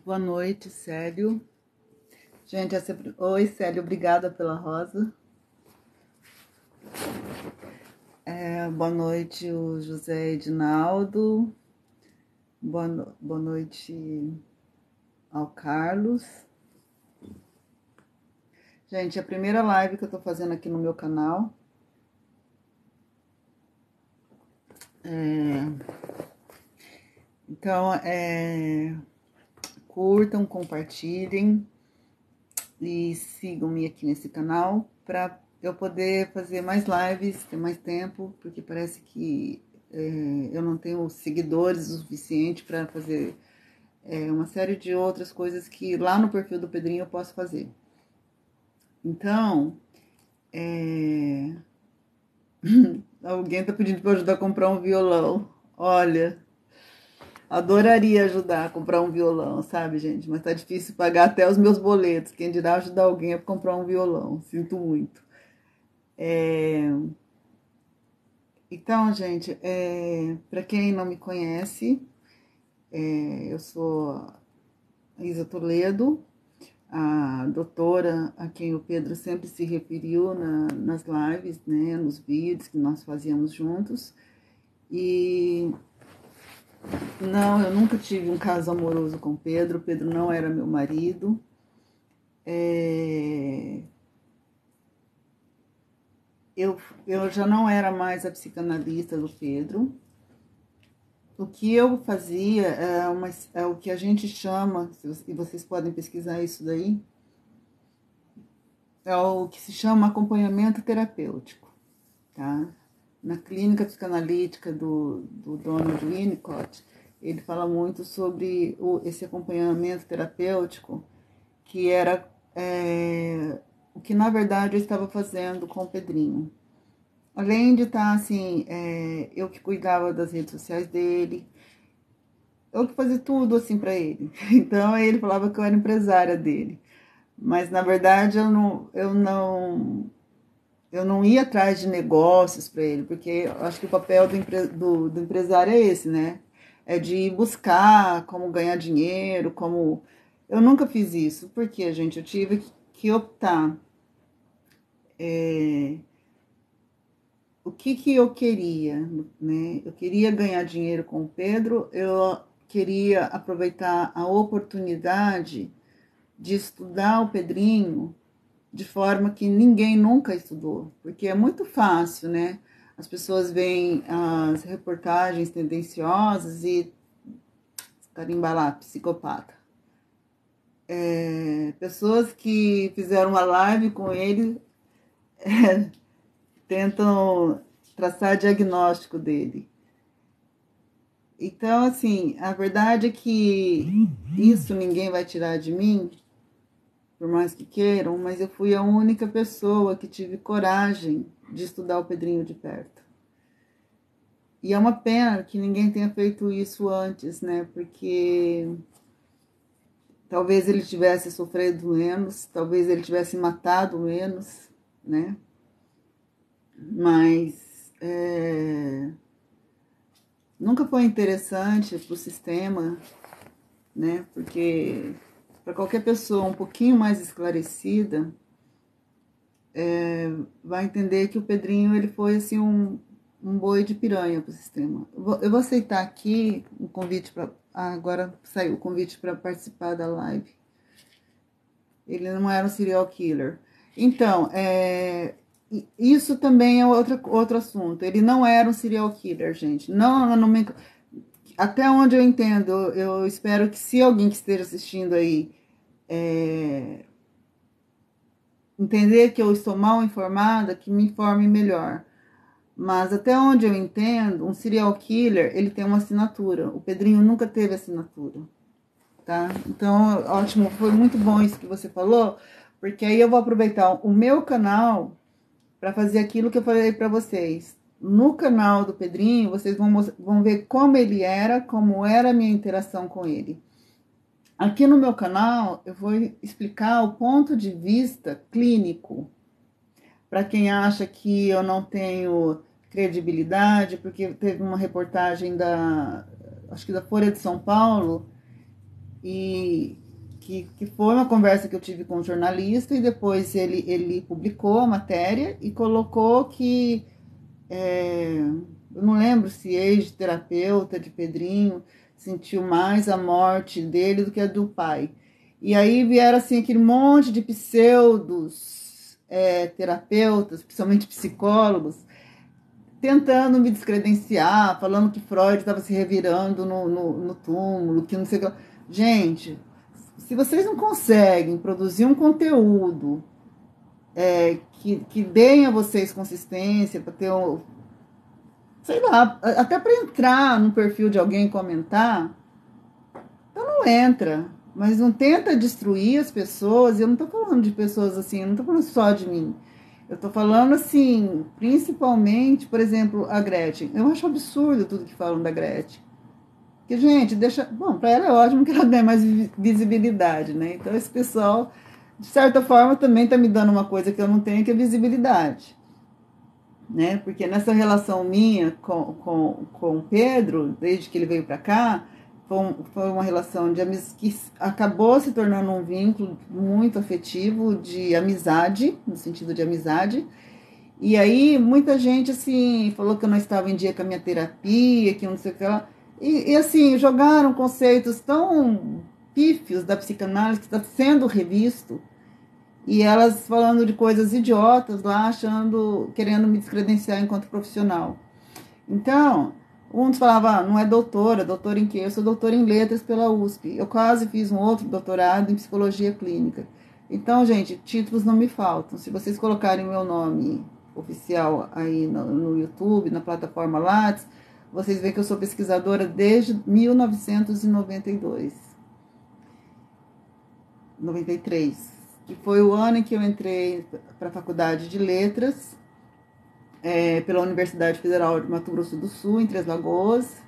Boa noite, Célio. Gente, oi, Célio, obrigada pela rosa. Boa noite, o José Edinaldo. Boa noite ao Carlos. Gente, é a primeira live que eu tô fazendo aqui no meu canal. Então, curtam, compartilhem e sigam-me aqui nesse canal para eu poder fazer mais lives, ter mais tempo, porque parece que eu não tenho seguidores o suficiente para fazer uma série de outras coisas que lá no perfil do Pedrinho eu posso fazer. Então, alguém tá pedindo para ajudar a comprar um violão. Olha, adoraria ajudar a comprar um violão, sabe, gente? Mas tá difícil pagar até os meus boletos. Quem dirá ajudar alguém a comprar um violão. Sinto muito. Então, gente, para quem não me conhece, eu sou Isa Toledo, a doutora a quem o Pedro sempre se referiu nas lives, né, nos vídeos que nós fazíamos juntos. E não, eu nunca tive um caso amoroso com o Pedro não era meu marido. Eu já não era mais a psicanalista do Pedro. O que eu fazia é o que a gente chama, e vocês podem pesquisar isso daí, é o que se chama acompanhamento terapêutico, tá? Na clínica psicanalítica do Donald Winnicott, ele fala muito sobre esse acompanhamento terapêutico, que era o que na verdade eu estava fazendo com o Pedrinho. Além de estar assim, eu que cuidava das redes sociais dele, eu que fazia tudo assim para ele. Então ele falava que eu era empresária dele. Mas na verdade eu não ia atrás de negócios para ele, porque eu acho que o papel do empresário é esse, né? É de buscar como ganhar dinheiro, como. Eu nunca fiz isso, porque, gente, eu tive que optar. O que eu queria, né? Eu queria ganhar dinheiro com o Pedro, eu queria aproveitar a oportunidade de estudar o Pedrinho de forma que ninguém nunca estudou, porque é muito fácil, né? As pessoas veem as reportagens tendenciosas e carimba lá, psicopata. Pessoas que fizeram uma live com ele tentam traçar diagnóstico dele. Então, assim, a verdade é que isso ninguém vai tirar de mim, por mais que queiram, mas eu fui a única pessoa que tive coragem de estudar o Pedrinho de perto. E é uma pena que ninguém tenha feito isso antes, né? Porque talvez ele tivesse sofrido menos, talvez ele tivesse matado menos, né? Mas nunca foi interessante para o sistema, né? Porque para qualquer pessoa um pouquinho mais esclarecida, vai entender que o Pedrinho ele foi assim um boi de piranha para o sistema. Eu vou aceitar aqui um convite para. Agora saiu o convite para participar da live. Ele não era um serial killer. Então, isso também é outro assunto. Ele não era um serial killer, gente. Não me, até onde eu entendo, eu espero que se alguém que esteja assistindo aí entender que eu estou mal informada, que me informe melhor. Mas até onde eu entendo, um serial killer, ele tem uma assinatura. O Pedrinho nunca teve assinatura, tá? Então, ótimo, foi muito bom isso que você falou, porque aí eu vou aproveitar o meu canal para fazer aquilo que eu falei para vocês. No canal do Pedrinho, vocês vão ver como ele era, como era a minha interação com ele. Aqui no meu canal, eu vou explicar o ponto de vista clínico. Para quem acha que eu não tenho credibilidade, porque teve uma reportagem acho que da Folha de São Paulo, e que foi uma conversa que eu tive com um jornalista e depois ele publicou a matéria e colocou que eu não lembro se ex-terapeuta de Pedrinho sentiu mais a morte dele do que a do pai. E aí vieram assim aquele monte de pseudos terapeutas, principalmente psicólogos, tentando me descredenciar, falando que Freud estava se revirando no túmulo, que não sei o que. Gente, se vocês não conseguem produzir um conteúdo que deem a vocês consistência, para ter um, sei lá, até para entrar no perfil de alguém e comentar, então não entra. Mas não tenta destruir as pessoas. Eu não estou falando de pessoas assim, eu não estou falando só de mim. Eu estou falando assim, principalmente, por exemplo, a Gretchen. Eu acho absurdo tudo que falam da Gretchen. Que, gente, deixa. Bom, para ela é ótimo que ela ganhe mais visibilidade, né? Então, esse pessoal, de certa forma, também está me dando uma coisa que eu não tenho, que é visibilidade. Né? Porque nessa relação minha com o Pedro, desde que ele veio para cá, foi uma relação de que acabou se tornando um vínculo muito afetivo, de amizade, no sentido de amizade. E aí muita gente assim falou que eu não estava em dia com a minha terapia, que eu não sei o que lá. E assim, jogaram conceitos tão pífios da psicanálise que está sendo revisto, e elas falando de coisas idiotas lá, achando, querendo me descredenciar enquanto profissional. Então, uns falavam, não é doutora, doutora em quê? Eu sou doutora em letras pela USP. Eu quase fiz um outro doutorado em psicologia clínica. Então, gente, títulos não me faltam. Se vocês colocarem meu nome oficial aí no YouTube, na plataforma Lattes, vocês veem que eu sou pesquisadora desde 1992. 93, que foi o ano em que eu entrei para a Faculdade de Letras, pela Universidade Federal de Mato Grosso do Sul, em Três Lagoas,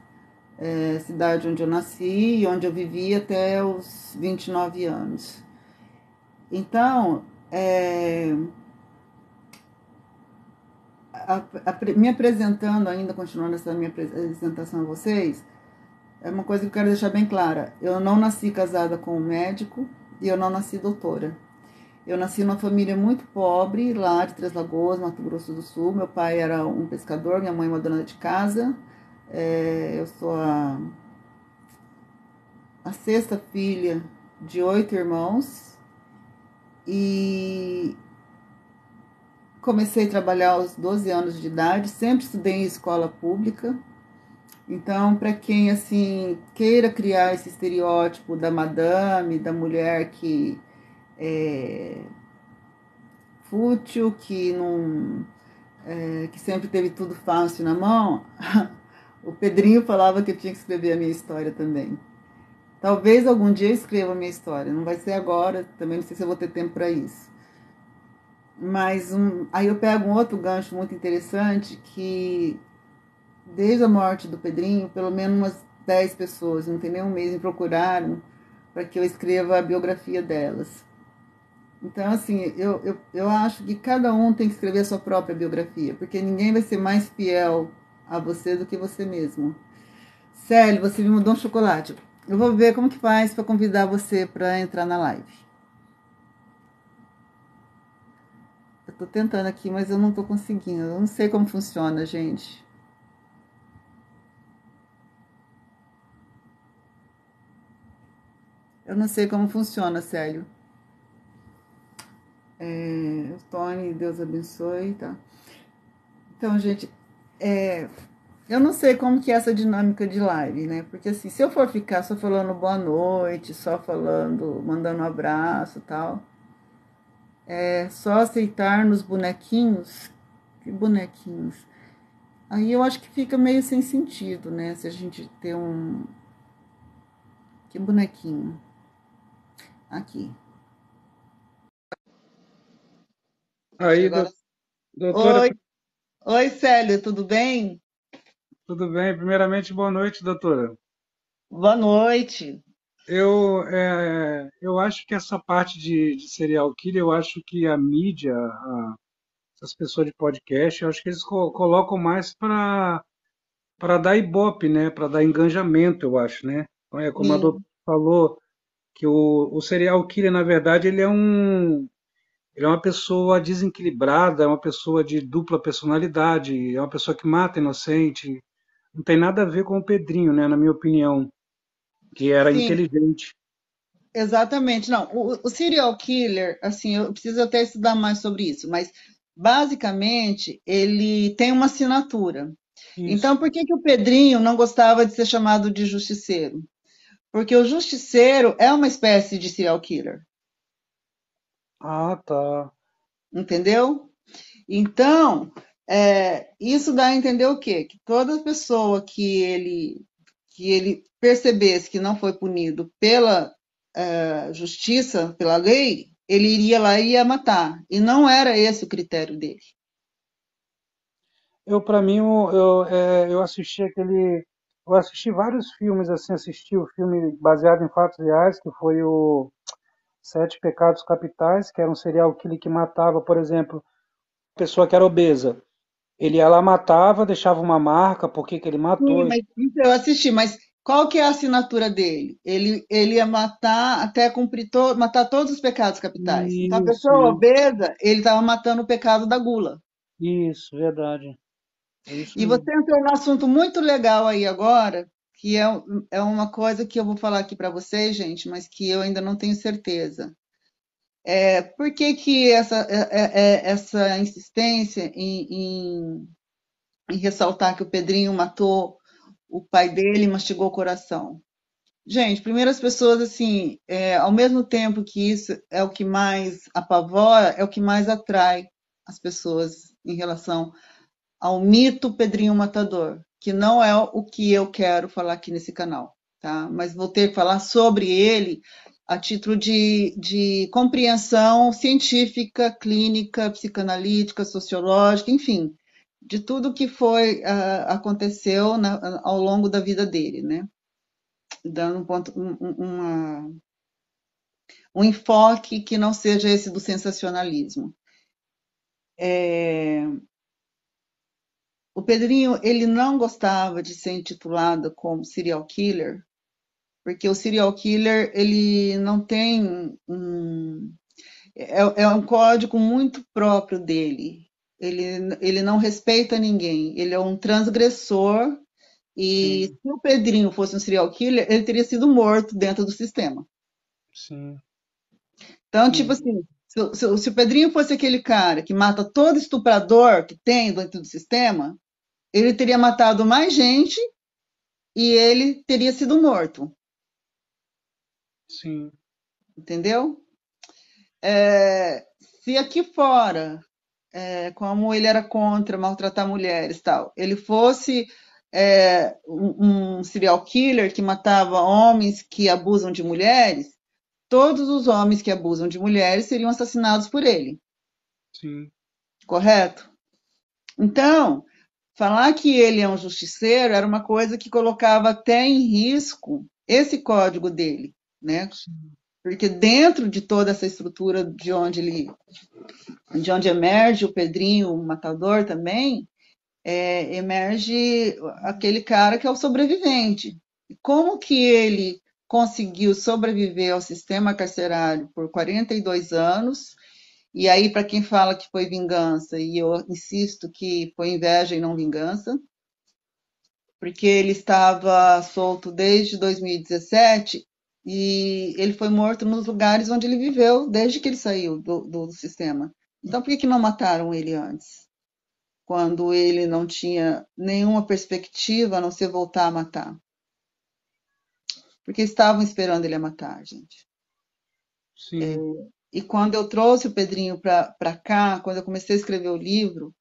cidade onde eu nasci e onde eu vivi até os 29 anos. Então, me apresentando ainda, continuando essa minha apresentação a vocês, é uma coisa que eu quero deixar bem clara. Eu não nasci casada com um médico e eu não nasci doutora. Eu nasci numa família muito pobre, lá de Três Lagoas, Mato Grosso do Sul. Meu pai era um pescador, minha mãe uma dona de casa. Eu sou a sexta filha de 8 irmãos. E comecei a trabalhar aos 12 anos de idade. Sempre estudei em escola pública. Então, para quem assim queira criar esse estereótipo da madame, da mulher que é fútil, que não que sempre teve tudo fácil na mão, o Pedrinho falava que eu tinha que escrever a minha história também. Talvez algum dia eu escreva a minha história, não vai ser agora, também não sei se eu vou ter tempo para isso. Mas aí eu pego um outro gancho muito interessante, que desde a morte do Pedrinho, pelo menos umas 10 pessoas, não tem nem um mês, me procuraram para que eu escreva a biografia delas. Então, assim, eu acho que cada um tem que escrever a sua própria biografia, porque ninguém vai ser mais fiel a você do que você mesmo. Célio, você me mandou um chocolate. Eu vou ver como que faz para convidar você para entrar na live. Eu tô tentando aqui, mas eu não tô conseguindo. Eu não sei como funciona, gente. Eu não sei como funciona, Célio. Tony, Deus abençoe, tá? Então, gente, eu não sei como que é essa dinâmica de live, né? Porque assim, se eu for ficar só falando boa noite, só falando, mandando um abraço e tal, só aceitar nos bonequinhos, que bonequinhos? Aí eu acho que fica meio sem sentido, né? Se a gente ter um... Que bonequinho? Aqui. Acho que Aí, agora... doutora, Oi, oi, Célio, tudo bem? tudo bem? Primeiramente, boa noite, doutora. Boa noite. Eu acho que essa parte de serial killer, eu acho que a mídia, essas pessoas de podcast, eu acho que eles colocam mais para dar ibope, né? Para dar engajamento, eu acho, né? Então, como a doutora Sim. falou, que o serial killer, na verdade, ele é uma pessoa desequilibrada, é uma pessoa de dupla personalidade, é uma pessoa que mata inocente. Não tem nada a ver com o Pedrinho, né, na minha opinião, que era Sim, inteligente. exatamente. Não, o serial killer, assim, eu preciso até estudar mais sobre isso, mas basicamente ele tem uma assinatura. Então, Isso. por que que o Pedrinho não gostava de ser chamado de justiceiro? Porque o justiceiro é uma espécie de serial killer, Ah, tá. entendeu? Então, isso dá a entender o quê? Que toda pessoa que ele percebesse que não foi punido pela justiça, pela lei, ele iria lá e ia matar. E não era esse o critério dele. Eu, para mim, eu assisti aquele. Eu assisti vários filmes, assim, assisti o filme baseado em fatos reais, que foi o Sete Pecados Capitais, que era um serial killer que matava, por exemplo, pessoa que era obesa. Ele ia lá, matava, deixava uma marca, por que que ele Sim, matou. mas isso eu assisti, mas qual que é a assinatura dele? Ele ia matar até cumprir matar todos os pecados capitais. Então, a Isso, pessoa obesa, ele estava matando o pecado da gula. isso, verdade. É isso E mesmo. você entrou num assunto muito legal aí agora, que é uma coisa que eu vou falar aqui para vocês, gente, mas que eu ainda não tenho certeza. Por que que essa insistência em ressaltar que o Pedrinho matou o pai dele e mastigou o coração? Gente, primeiro as pessoas, assim, ao mesmo tempo que isso é o que mais apavora, é o que mais atrai as pessoas em relação ao mito Pedrinho Matador, que não é o que eu quero falar aqui nesse canal, tá? Mas vou ter que falar sobre ele a título de compreensão científica, clínica, psicanalítica, sociológica, enfim, de tudo que foi aconteceu ao longo da vida dele, né? Dando um enfoque que não seja esse do sensacionalismo. O Pedrinho, ele não gostava de ser intitulado como serial killer, porque o serial killer, ele não tem é um código muito próprio dele. Ele não respeita ninguém, ele é um transgressor, e Sim, se o Pedrinho fosse um serial killer, ele teria sido morto dentro do sistema. sim. Então, tipo E, assim, se o Pedrinho fosse aquele cara que mata todo estuprador que tem dentro do sistema, ele teria matado mais gente e ele teria sido morto, sim, entendeu? É, se aqui fora, como ele era contra maltratar mulheres, tal, ele fosse um serial killer que matava homens que abusam de mulheres, todos os homens que abusam de mulheres seriam assassinados por ele, sim, correto? Então, falar que ele é um justiceiro era uma coisa que colocava até em risco esse código dele, né? sim, Porque dentro de toda essa estrutura de onde emerge o Pedrinho, o matador também, emerge aquele cara que é o sobrevivente. Como que ele conseguiu sobreviver ao sistema carcerário por 42 anos? E aí, para quem fala que foi vingança, e eu insisto que foi inveja e não vingança, porque ele estava solto desde 2017 e ele foi morto nos lugares onde ele viveu desde que ele saiu do sistema. Então, por que não mataram ele antes? Quando ele não tinha nenhuma perspectiva a não ser voltar a matar. Porque estavam esperando ele a matar, gente. sim, E quando eu trouxe o Pedrinho para cá, quando eu comecei a escrever o livro,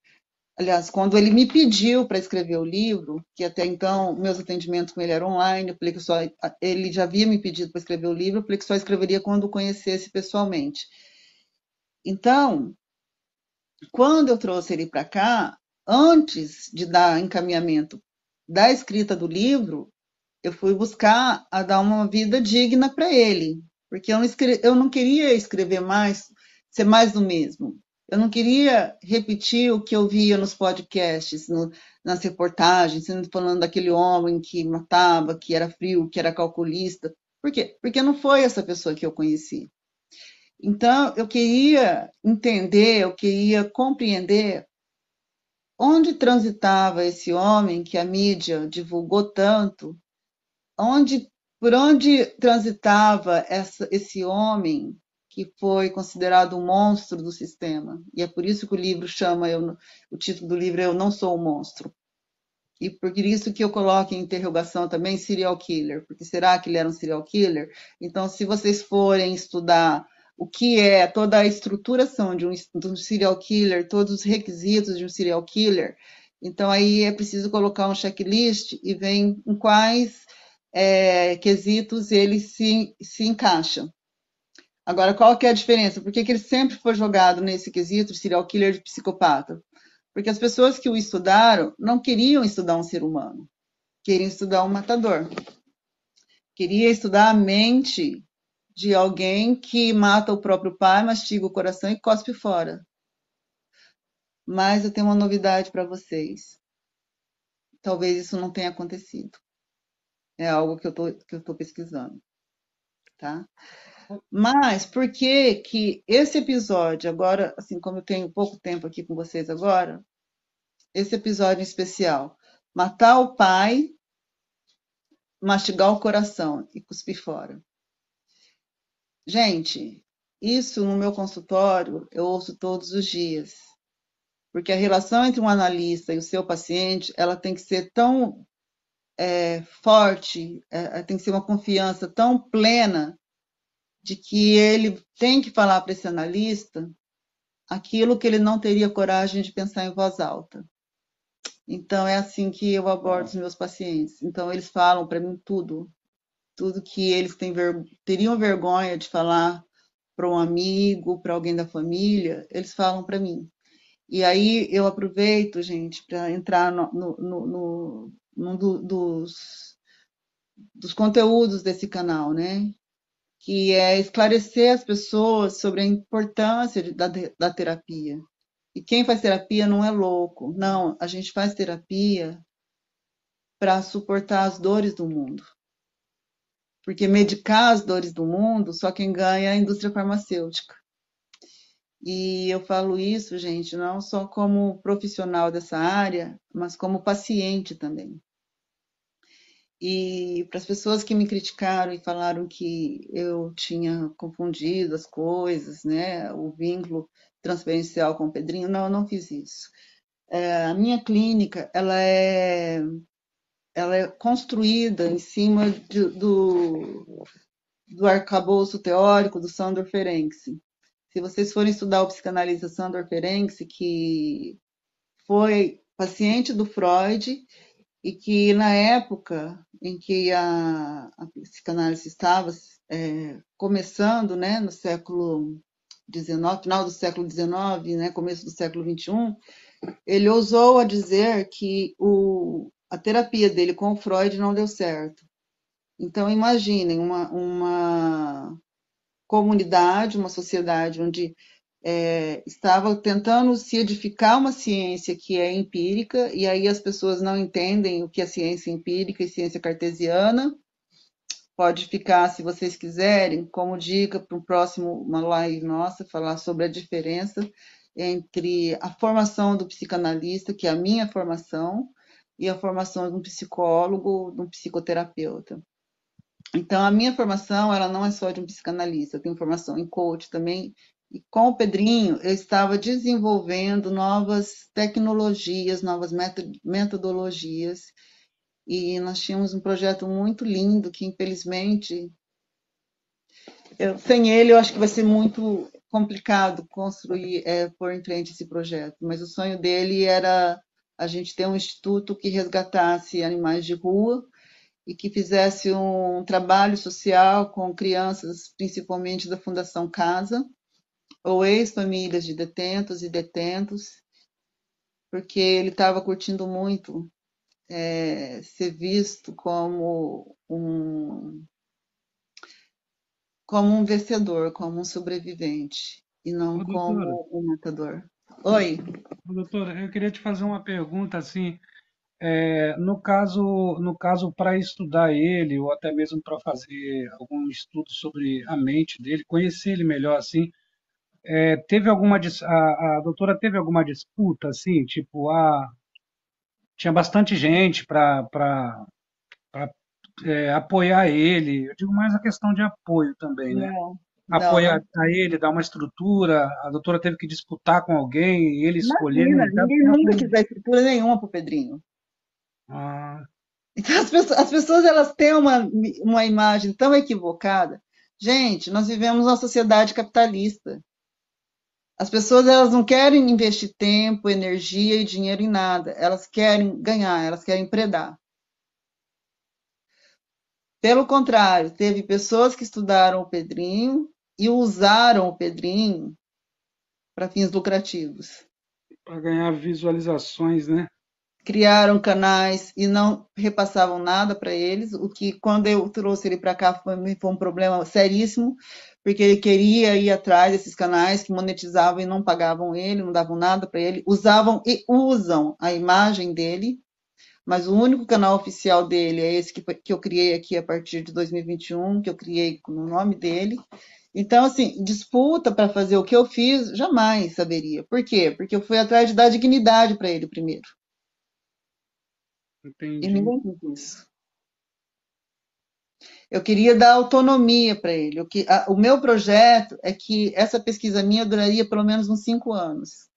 aliás, quando ele me pediu para escrever o livro, que até então meus atendimentos com ele eram online, eu falei que ele já havia me pedido para escrever o livro, eu falei que só escreveria quando o conhecesse pessoalmente. Então, quando eu trouxe ele para cá, antes de dar encaminhamento da escrita do livro, eu fui buscar a dar uma vida digna para ele, porque eu não queria escrever mais, ser mais do mesmo. Eu não queria repetir o que eu via nos podcasts, nas reportagens, falando daquele homem que matava, que era frio, que era calculista, Por quê? Porque não foi essa pessoa que eu conheci. Então, eu queria entender, eu queria compreender onde transitava esse homem que a mídia divulgou tanto, onde, por onde transitava esse homem que foi considerado um monstro do sistema. E é por isso que o livro chama, o título do livro é Eu Não Sou um Monstro. E por isso que eu coloco em interrogação também serial killer, porque será que ele era um serial killer? Então, se vocês forem estudar o que é toda a estruturação de um serial killer, todos os requisitos de um serial killer, então aí é preciso colocar um checklist e ver em quais quesitos ele se encaixa. Agora, qual que é a diferença? Por que ele sempre foi jogado nesse quesito de serial killer de psicopata? Porque as pessoas que o estudaram não queriam estudar um ser humano, queriam estudar um matador. Queria estudar a mente de alguém que mata o próprio pai, mastiga o coração e cospe fora. Mas eu tenho uma novidade para vocês. Talvez isso não tenha acontecido. É algo que eu tô pesquisando, tá? Mas por que que esse episódio, agora, assim como eu tenho pouco tempo aqui com vocês agora, esse episódio em especial, matar o pai, mastigar o coração e cuspir fora. Gente, isso no meu consultório eu ouço todos os dias, porque a relação entre um analista e o seu paciente, ela tem que ser tão forte, tem que ser uma confiança tão plena de que ele tem que falar para esse analista aquilo que ele não teria coragem de pensar em voz alta. Então, é assim que eu abordo os meus pacientes. Então, eles falam para mim tudo que eles teriam vergonha de falar para um amigo, para alguém da família, eles falam para mim. E aí eu aproveito, gente, para entrar num dos conteúdos desse canal, né? Que é esclarecer as pessoas sobre a importância da terapia. E quem faz terapia não é louco. Não, a gente faz terapia para suportar as dores do mundo. Porque medicar as dores do mundo, só quem ganha é a indústria farmacêutica. E eu falo isso, gente, não só como profissional dessa área, mas como paciente também. E para as pessoas que me criticaram e falaram que eu tinha confundido as coisas, né, o vínculo transferencial com o Pedrinho, não, eu não fiz isso. A minha clínica, ela é construída em cima do arcabouço teórico do Sandor Ferenczi. Se vocês forem estudar o psicanalista Sandor Ferenczi, que foi paciente do Freud e que na época em que a psicanálise estava começando, né, no século XIX, final do século XIX, né, começo do século XXI, ele ousou a dizer que a terapia dele com o Freud não deu certo. Então, imaginem uma comunidade, uma sociedade onde estava tentando se edificar uma ciência que é empírica, e aí as pessoas não entendem o que é ciência empírica e ciência cartesiana. Pode ficar, se vocês quiserem, como dica para o próximo, uma live nossa, falar sobre a diferença entre a formação do psicanalista, que é a minha formação, e a formação de um psicólogo, de um psicoterapeuta. Então, a minha formação, ela não é só de um psicanalista, eu tenho formação em coach também, e com o Pedrinho eu estava desenvolvendo novas tecnologias, novas metodologias, e nós tínhamos um projeto muito lindo que, infelizmente, sem ele eu acho que vai ser muito complicado construir, pôr em frente esse projeto, mas o sonho dele era a gente ter um instituto que resgatasse animais de rua, e que fizesse um trabalho social com crianças, principalmente da Fundação Casa, ou ex-famílias de detentos e detentos, porque ele estava curtindo muito ser visto como um vencedor, como um sobrevivente, e não Ô, doutora, como um matador. Oi. doutora, eu queria te fazer uma pergunta assim. No caso, para estudar ele, ou até mesmo para fazer algum estudo sobre a mente dele, conhecer ele melhor, assim, teve a doutora teve alguma disputa, assim, tipo, tinha bastante gente para apoiar ele. Eu digo mais a questão de apoio também, né? Não, não, Apoiar não. a ele, dar uma estrutura, a doutora teve que disputar com alguém, ele escolher, Imagina, deve ninguém ter nunca quis dar estrutura nenhuma pro Pedrinho. ah, Então as pessoas elas têm uma imagem tão equivocada. Gente, nós vivemos uma sociedade capitalista. As pessoas elas não querem investir tempo, energia e dinheiro em nada. Elas querem ganhar, elas querem predar. Pelo contrário, teve pessoas que estudaram o Pedrinho e usaram o Pedrinho para fins lucrativos. para ganhar visualizações, né? Criaram canais e não repassavam nada para eles, o que quando eu trouxe ele para cá foi um problema seríssimo, porque ele queria ir atrás desses canais que monetizavam e não pagavam ele, não davam nada para ele, usavam e usam a imagem dele, mas o único canal oficial dele é esse que eu criei aqui a partir de 2021, que eu criei no nome dele. Então, assim, disputa para fazer o que eu fiz, jamais saberia. Por quê? Porque eu fui atrás de dar dignidade para ele primeiro. E Entendi. ninguém quis isso. Eu queria dar autonomia para ele. O meu projeto é que essa pesquisa minha duraria pelo menos uns 5 anos.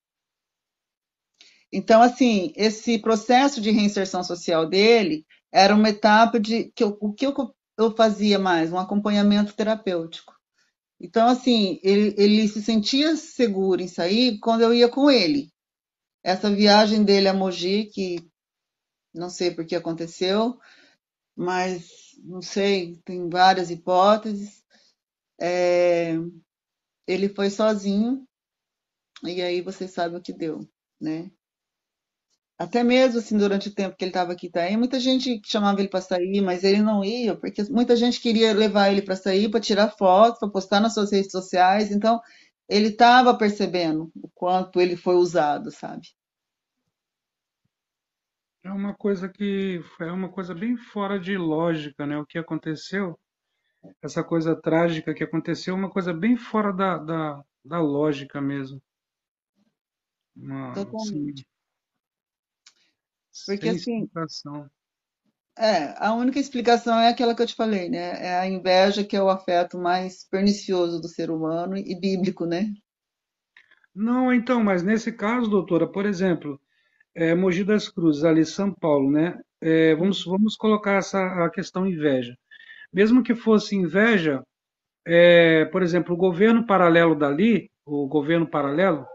Então, assim, esse processo de reinserção social dele era uma etapa de que eu fazia mais, um acompanhamento terapêutico. Então, assim, ele se sentia seguro em sair quando eu ia com ele. Essa viagem dele a Mogi, que não sei por que aconteceu, mas não sei, tem várias hipóteses. É, ele foi sozinho, e aí você sabe o que deu, né? Até mesmo assim, durante o tempo que ele estava aqui em Itaém, muita gente chamava ele para sair, mas ele não ia, porque muita gente queria levar ele para sair, para tirar foto, para postar nas suas redes sociais. Então, ele estava percebendo o quanto ele foi usado, sabe? É uma coisa bem fora de lógica, né? O que aconteceu, essa coisa trágica que aconteceu, é uma coisa bem fora da lógica mesmo. Assim, Totalmente. Porque sem assim, explicação. a única explicação é aquela que eu te falei, né? É a inveja que é o afeto mais pernicioso do ser humano e bíblico, né? Não, então, mas nesse caso, doutora, por exemplo, Mogi das Cruzes, ali São Paulo, né? Vamos colocar a questão inveja. Mesmo que fosse inveja, por exemplo, o governo paralelo dali, o governo paralelo,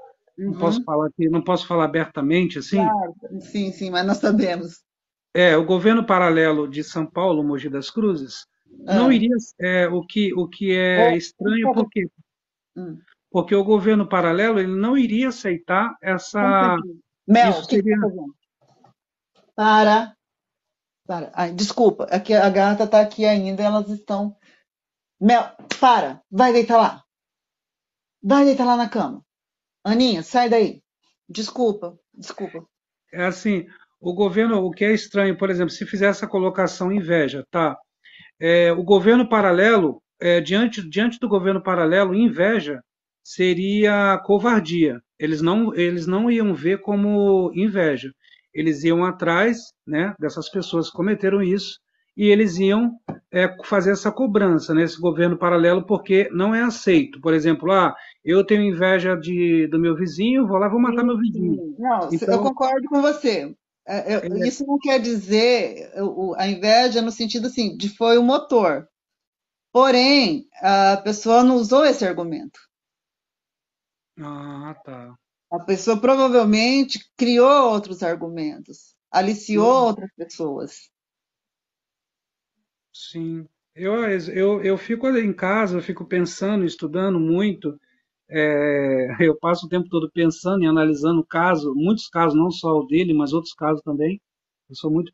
não posso Uhum. falar aqui, não posso falar abertamente assim, Claro, sim, sim, mas nós sabemos. o governo paralelo de São Paulo, Mogi das Cruzes, não Ah, iria, o que é vou, estranho, por quê? hum, Porque o governo paralelo ele não iria aceitar só um essa, instantinho. Mel, isso o que que você seria, está fazendo? Para, para. Ai, desculpa, aqui a gata está aqui ainda, elas estão. Mel, para, vai deitar lá. Vai deitar lá na cama. Aninha, sai daí. Desculpa, desculpa. assim, o governo, o que é estranho, por exemplo, se fizer essa colocação inveja, tá? O governo paralelo, diante do governo paralelo, inveja seria covardia. Eles não iam ver como inveja. Eles iam atrás, né, dessas pessoas que cometeram isso e eles iam fazer essa cobrança nesse governo paralelo porque não é aceito. Por exemplo, eu tenho inveja do meu vizinho, vou lá, vou matar meu Sim, vizinho. sim. Não, eu Então, concordo com você. Isso não quer dizer a inveja no sentido assim, de foi o motor. Porém, a pessoa não usou esse argumento. tá. A pessoa provavelmente criou outros argumentos, aliciou outras pessoas. Sim. Eu fico em casa, eu fico pensando, estudando muito. Eu passo o tempo todo pensando e analisando o caso, muitos casos, não só o dele, mas outros casos também. Eu sou muito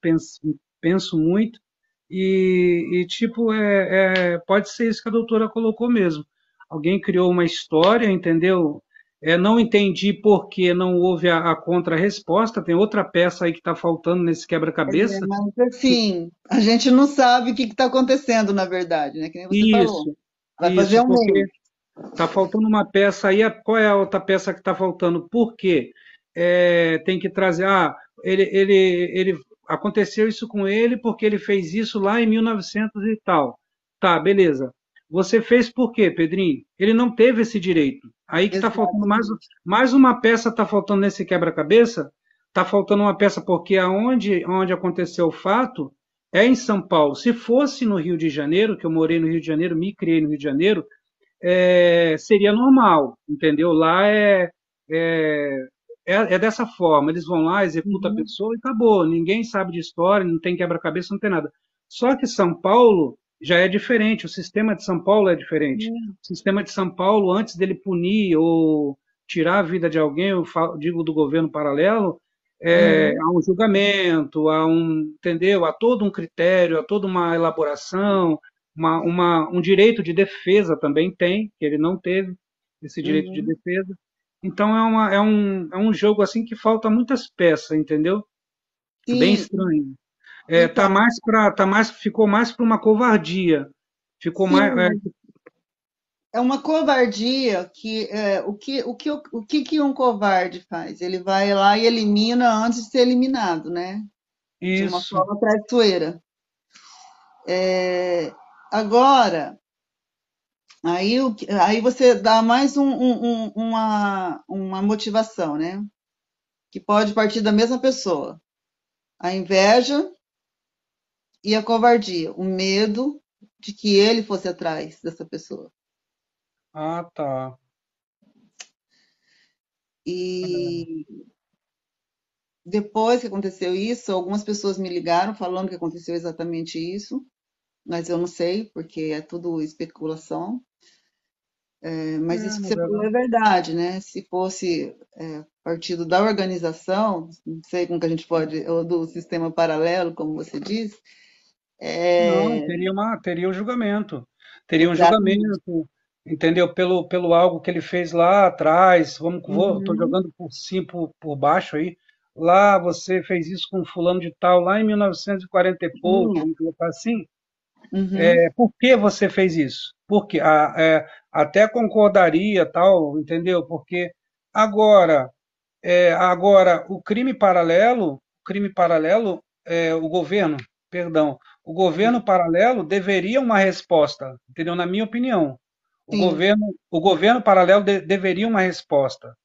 penso muito. E tipo, pode ser isso que a doutora colocou mesmo. Alguém criou uma história, entendeu? Não entendi por que não houve a contra-resposta. Tem outra peça aí que está faltando nesse quebra-cabeça. Mas assim, a gente não sabe o que está acontecendo, na verdade, né? Que nem você falou. Isso, Vai fazer isso, um mês. porque está faltando uma peça aí. Qual é a outra peça que está faltando? Por quê? Tem que trazer. Ele aconteceu isso com ele porque ele fez isso lá em 1900 e tal. Tá, beleza. Você fez por quê, Pedrinho? Ele não teve esse direito. Aí que está faltando Exatamente. mais uma peça, está faltando nesse quebra-cabeça. Está faltando uma peça porque onde aconteceu o fato é em São Paulo. Se fosse no Rio de Janeiro, que eu morei no Rio de Janeiro, me criei no Rio de Janeiro, seria normal, entendeu? Lá é, é dessa forma, eles vão lá, executam a Uhum. pessoa e acabou. Ninguém sabe de história, não tem quebra-cabeça, não tem nada. Só que São Paulo já é diferente, o sistema de São Paulo é diferente. Sim. O sistema de São Paulo, antes dele punir ou tirar a vida de alguém, eu digo do governo paralelo, Uhum. há um julgamento, entendeu? Há todo um critério, há toda uma elaboração, um direito de defesa também tem, que ele não teve esse direito de Uhum. defesa. Então é um jogo assim que falta muitas peças, entendeu? Bem Sim, estranho. então, Ficou mais para uma covardia. Ficou mais. sim, é uma covardia que o que um covarde faz? Ele vai lá e elimina antes de ser eliminado, né? De uma Isso. forma traiçoeira. Agora, aí você dá mais uma motivação, né? Que pode partir da mesma pessoa. A inveja e a covardia, o medo de que ele fosse atrás dessa pessoa. Ah, tá. E depois que aconteceu isso, algumas pessoas me ligaram falando que aconteceu exatamente isso, mas eu não sei, porque é tudo especulação. Mas isso que Na você falou verdade. é verdade, né? Se fosse partido da organização, não sei como que a gente pode, ou do sistema paralelo, como você diz, Não, é, teria um julgamento. Teria um exatamente. julgamento, entendeu? Pelo algo que ele fez lá atrás. Tô Uhum, jogando por cima, por baixo aí. Lá você fez isso com fulano de tal, lá em 1940 e quarenta e pouco, tinha. vamos colocar assim. Uhum, Por que você fez isso? Porque até concordaria, tal, entendeu? Porque agora, agora o crime paralelo, o governo, perdão, o governo paralelo deveria uma resposta, entendeu? Na minha opinião, sim. o governo paralelo deveria uma resposta,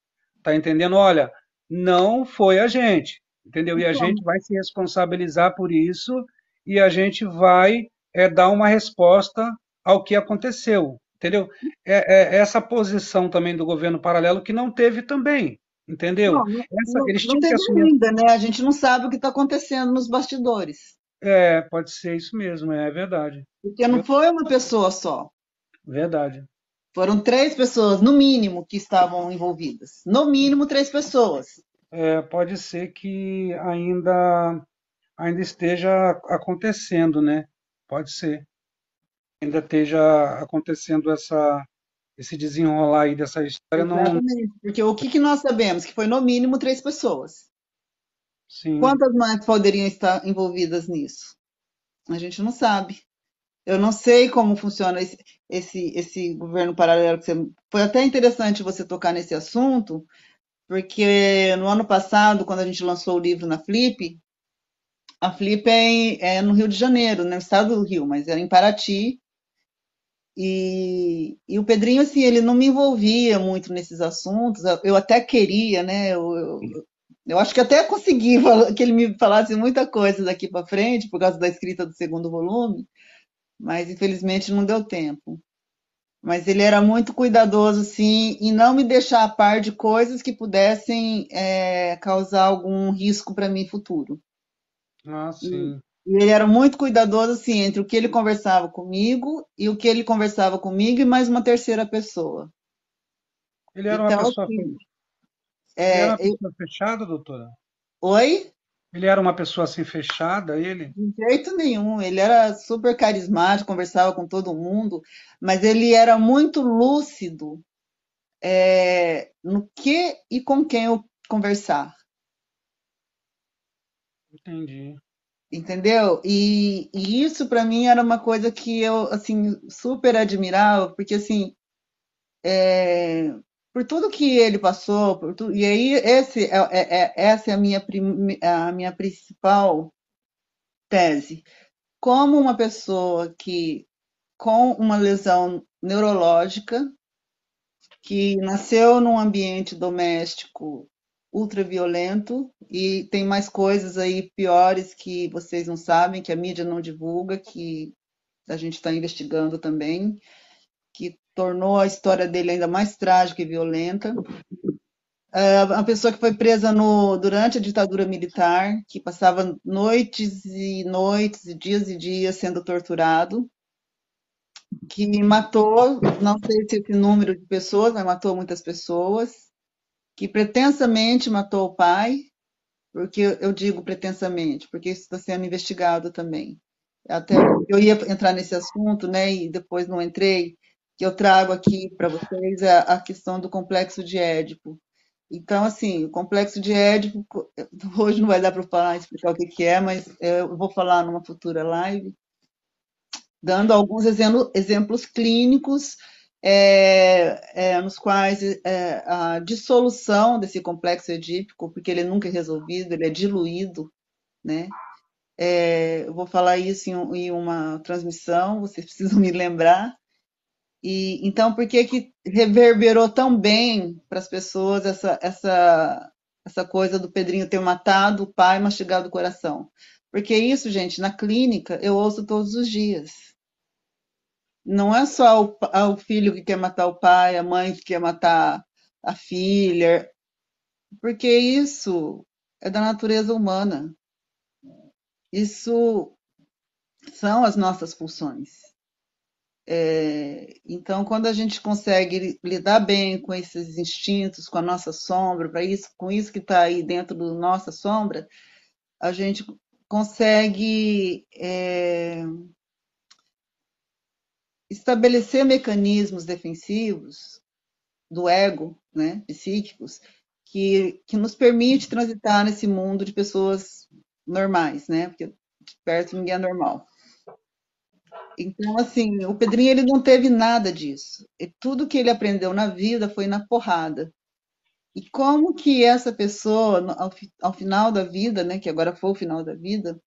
tá entendendo? Olha, não foi a gente, entendeu? E a gente Então, vai se responsabilizar por isso e a gente vai dar uma resposta ao que aconteceu, entendeu? Essa posição também do governo paralelo que não teve também, entendeu? não, não, Eles não tinham que teve assumir. ainda, né? A gente não sabe o que está acontecendo nos bastidores, Pode ser isso mesmo, é verdade. porque não foi uma pessoa só. Verdade. Foram três pessoas, no mínimo, que estavam envolvidas. No mínimo, três pessoas. Pode ser que ainda esteja acontecendo, né? Pode ser. Ainda esteja acontecendo esse desenrolar aí dessa história. Não, Exatamente. Porque o que nós sabemos? Que foi no mínimo três pessoas. sim. Quantas mais poderiam estar envolvidas nisso? A gente não sabe. Eu não sei como funciona esse governo paralelo. Foi até interessante você tocar nesse assunto, porque no ano passado, quando a gente lançou o livro na Flip, a Flip é no Rio de Janeiro, no estado do Rio, mas era em Paraty. E o Pedrinho, assim, ele não me envolvia muito nesses assuntos. Eu até queria, né? Eu acho que até consegui que ele me falasse muita coisa daqui para frente, por causa da escrita do segundo volume, mas infelizmente não deu tempo. Mas ele era muito cuidadoso, assim, em não me deixar a par de coisas que pudessem causar algum risco para mim futuro. Ah, E, sim. e ele era muito cuidadoso, assim, entre o que ele conversava comigo e o que ele conversava comigo e mais uma terceira pessoa. Ele era uma Então, pessoa, assim, ele era uma eu, pessoa fechada, doutora? oi? Ele era uma pessoa assim fechada, ele? De jeito nenhum. Ele era super carismático, conversava com todo mundo, mas ele era muito lúcido no que e com quem eu conversar, Entendi. entendeu? E isso para mim era uma coisa que eu assim super admirava, porque assim, por tudo que ele passou, e aí essa é a minha principal tese. Como uma pessoa que com uma lesão neurológica, que nasceu num ambiente doméstico ultraviolento e tem mais coisas aí piores que vocês não sabem, que a mídia não divulga, que a gente está investigando também, que tornou a história dele ainda mais trágica e violenta. Uma pessoa que foi presa durante a ditadura militar, que passava noites e noites, dias e dias sendo torturado, que matou, não sei se esse número de pessoas, mas matou muitas pessoas, que pretensamente matou o pai, porque eu digo pretensamente, porque isso está sendo investigado também. Até eu ia entrar nesse assunto, né, e depois não entrei, que eu trago aqui para vocês a questão do complexo de Édipo. Então, assim, o complexo de Édipo, hoje não vai dar para falar, explicar o que que é, mas eu vou falar numa futura live, dando alguns exemplos clínicos nos quais a dissolução desse complexo edípico, porque ele nunca é resolvido, ele é diluído, né? Eu vou falar isso em uma transmissão, vocês precisam me lembrar. E então, por que que reverberou tão bem para as pessoas essa coisa do Pedrinho ter matado o pai, mastigado o coração? Porque isso, gente, na clínica eu ouço todos os dias. Não é só o filho que quer matar o pai, a mãe que quer matar a filha, porque isso é da natureza humana. Isso são as nossas pulsões. Então, quando a gente consegue lidar bem com esses instintos, com a nossa sombra, com isso que está aí dentro da nossa sombra, a gente consegue estabelecer mecanismos defensivos do ego, né, psíquicos, que nos permite transitar nesse mundo de pessoas normais, né, porque de perto ninguém é normal. Então, assim, o Pedrinho ele não teve nada disso. E tudo que ele aprendeu na vida foi na porrada. E como que essa pessoa, ao final da vida, né, que agora foi o final da vida,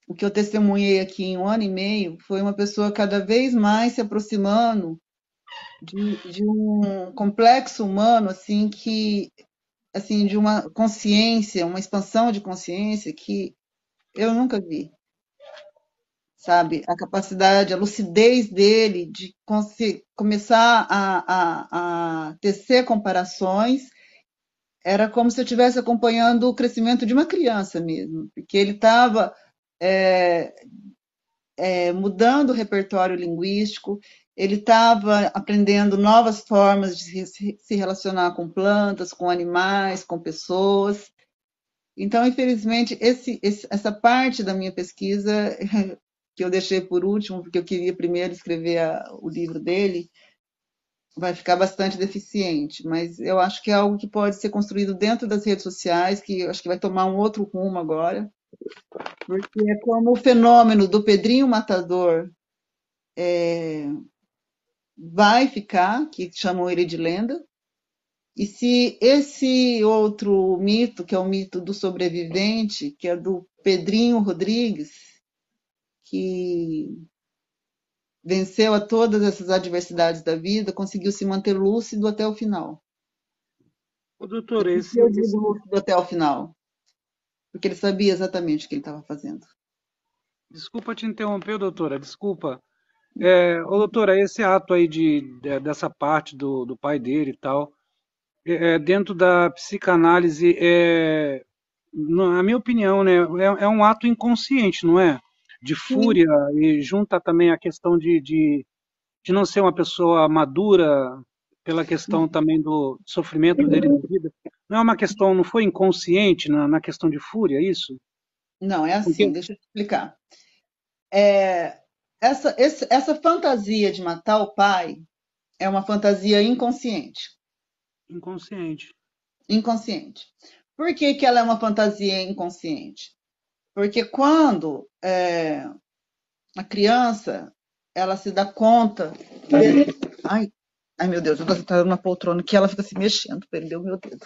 o que eu testemunhei aqui em um ano e meio foi uma pessoa cada vez mais se aproximando de um complexo humano, assim, de uma consciência, uma expansão de consciência que eu nunca vi, sabe? A capacidade, a lucidez dele de começar a tecer comparações era como se eu estivesse acompanhando o crescimento de uma criança mesmo, porque ele estava mudando o repertório linguístico, ele estava aprendendo novas formas de se relacionar com plantas, com animais, com pessoas. Então, infelizmente, essa parte da minha pesquisa, que eu deixei por último, porque eu queria primeiro escrever o livro dele, vai ficar bastante deficiente, mas eu acho que é algo que pode ser construído dentro das redes sociais, que eu acho que vai tomar um outro rumo agora, porque é como o fenômeno do Pedrinho Matador vai ficar, que chamam ele de lenda, e se esse outro mito, que é o mito do sobrevivente, que é do Pedrinho Rodrigues, que venceu a todas essas adversidades da vida, conseguiu se manter lúcido até o final. Ô, E doutora, por que eu digo lúcido até o final? Porque ele sabia exatamente o que ele estava fazendo. desculpa te interromper, doutora, desculpa. Ô, doutora, esse ato aí dessa parte do pai dele e tal, dentro da psicanálise, na minha opinião, né, é um ato inconsciente, não é? De Sim. fúria, e junta também a questão de não ser uma pessoa madura, pela questão também do sofrimento dele de vida. Não é uma questão, não foi inconsciente na questão de fúria, é isso? Não, é Porque, assim, deixa eu te explicar. É, essa fantasia de matar o pai é uma fantasia inconsciente. Inconsciente. Inconsciente. Por que que ela é uma fantasia inconsciente? Porque quando a criança ela se dá conta. Ai, ai meu Deus, eu tô sentada numa poltrona que ela fica se mexendo, perdeu meu dedo.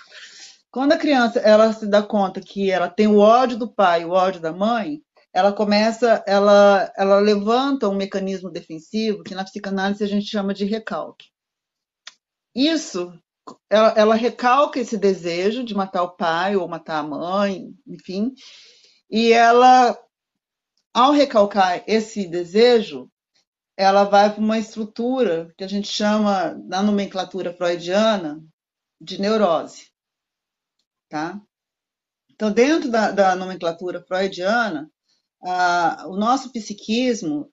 Quando a criança ela se dá conta que ela tem o ódio do pai, o ódio da mãe, ela começa, ela levanta um mecanismo defensivo que na psicanálise a gente chama de recalque. Isso, ela recalca esse desejo de matar o pai ou matar a mãe, enfim, e ela, ao recalcar esse desejo, ela vai para uma estrutura que a gente chama, na nomenclatura freudiana, de neurose, tá? Então, dentro da nomenclatura freudiana, o nosso psiquismo,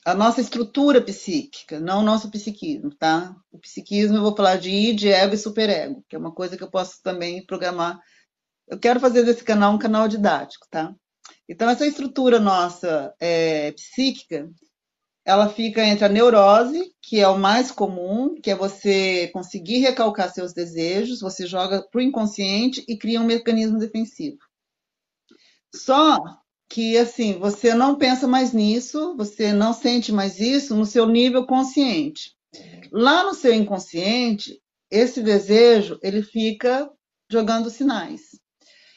a nossa estrutura psíquica, não o nosso psiquismo, tá? O psiquismo eu vou falar de id, ego e superego, que é uma coisa que eu posso também programar. Eu quero fazer desse canal um canal didático, tá? Então, essa estrutura nossa psíquica, ela fica entre a neurose, que é o mais comum, que é você conseguir recalcar seus desejos, você joga para o inconsciente e cria um mecanismo defensivo. Só que, assim, você não pensa mais nisso, você não sente mais isso no seu nível consciente. Lá no seu inconsciente, esse desejo, ele fica jogando sinais.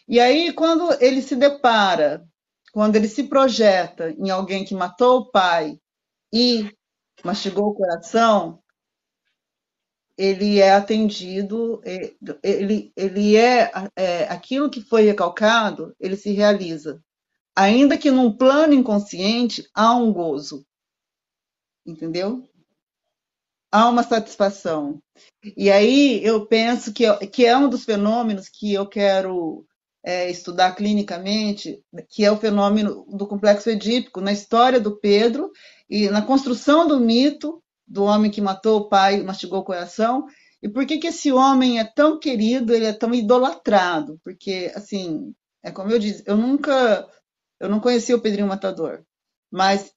E aí, quando ele se depara, quando ele se projeta em alguém que matou o pai e mastigou o coração, ele é atendido, aquilo que foi recalcado, ele se realiza. Ainda que num plano inconsciente, há um gozo, entendeu? Há uma satisfação. E aí eu penso que é um dos fenômenos que eu quero estudar clinicamente, que é o fenômeno do complexo edípico, na história do Pedro e na construção do mito do homem que matou o pai e mastigou o coração. E por que que esse homem é tão querido, ele é tão idolatrado? Porque, assim, é como eu disse, eu não conheci o Pedrinho Matador, mas